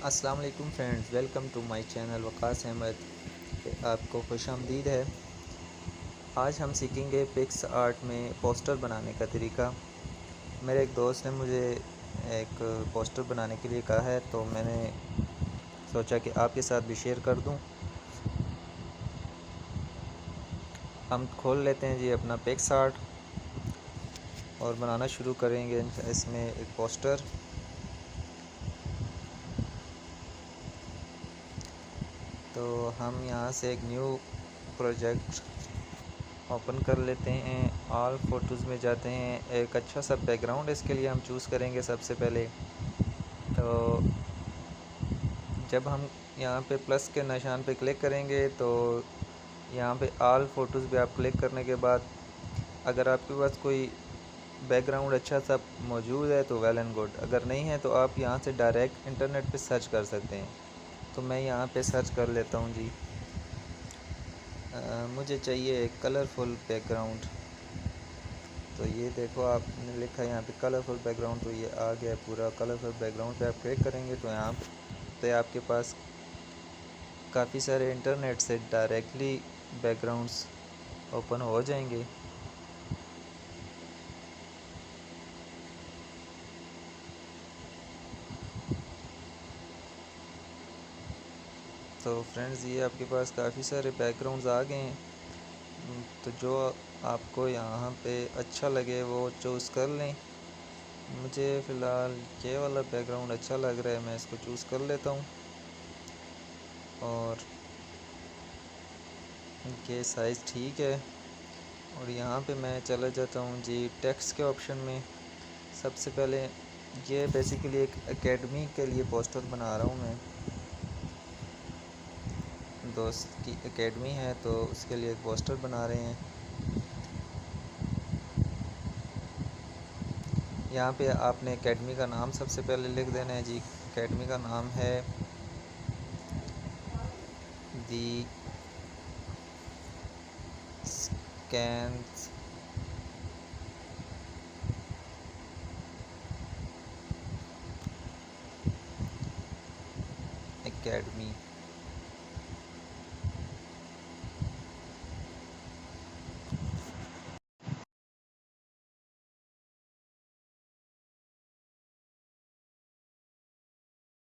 अस्सलाम वालेकुम friends, welcome to my channel Waqas Ahmad पे आपको खुशामदीद है। आज हम सीखेंगे पिक्स आर्ट में पोस्टर बनाने का तरीका। मेरे एक दोस्त ने मुझे एक पोस्टर बनाने के लिए कहा है, तो मैंने सोचा कि आपके साथ भी शेयर कर दूं। हम खोल लेते हैं जी अपना पिक्स आर्ट और बनाना शुरू करेंगे इसमें एक पोस्टर। तो हम यहाँ से एक न्यू प्रोजेक्ट ओपन कर लेते हैं। ऑल फ़ोटोज़ में जाते हैं। एक अच्छा सा बैकग्राउंड इसके लिए हम चूज़ करेंगे सबसे पहले। तो जब हम यहाँ पे प्लस के निशान पे क्लिक करेंगे तो यहाँ पे ऑल फ़ोटोज़ पे आप क्लिक करने के बाद अगर आपके पास कोई बैकग्राउंड अच्छा सा मौजूद है तो वेल एंड गुड, अगर नहीं है तो आप यहाँ से डायरेक्ट इंटरनेट पे सर्च कर सकते हैं। तो मैं यहाँ पे सर्च कर लेता हूँ जी। मुझे चाहिए एक कलरफुल बैकग्राउंड। तो ये देखो आपने लिखा है यहाँ पे कलरफुल बैकग्राउंड, तो ये आ गया पूरा कलरफुल बैकग्राउंड पे आप क्लिक करेंगे तो यहाँ पे आपके पास काफ़ी सारे इंटरनेट से डायरेक्टली बैकग्राउंड्स ओपन हो जाएंगे। तो फ्रेंड्स, ये आपके पास काफ़ी सारे बैकग्राउंड्स आ गए हैं। तो जो आपको यहाँ पे अच्छा लगे वो चूज़ कर लें। मुझे फ़िलहाल ये वाला बैकग्राउंड अच्छा लग रहा है, मैं इसको चूज़ कर लेता हूँ। और ये साइज़ ठीक है। और यहाँ पे मैं चला जाता हूँ जी टेक्स्ट के ऑप्शन में। सबसे पहले ये बेसिकली एक एकेडमी के लिए पोस्टर बना रहा हूँ मैं। दोस्त की एकेडमी है तो उसके लिए एक पोस्टर बना रहे हैं। यहाँ पे आपने एकेडमी का नाम सबसे पहले लिख देना है जी। एकेडमी का नाम है दी स्कैन्स एकेडमी।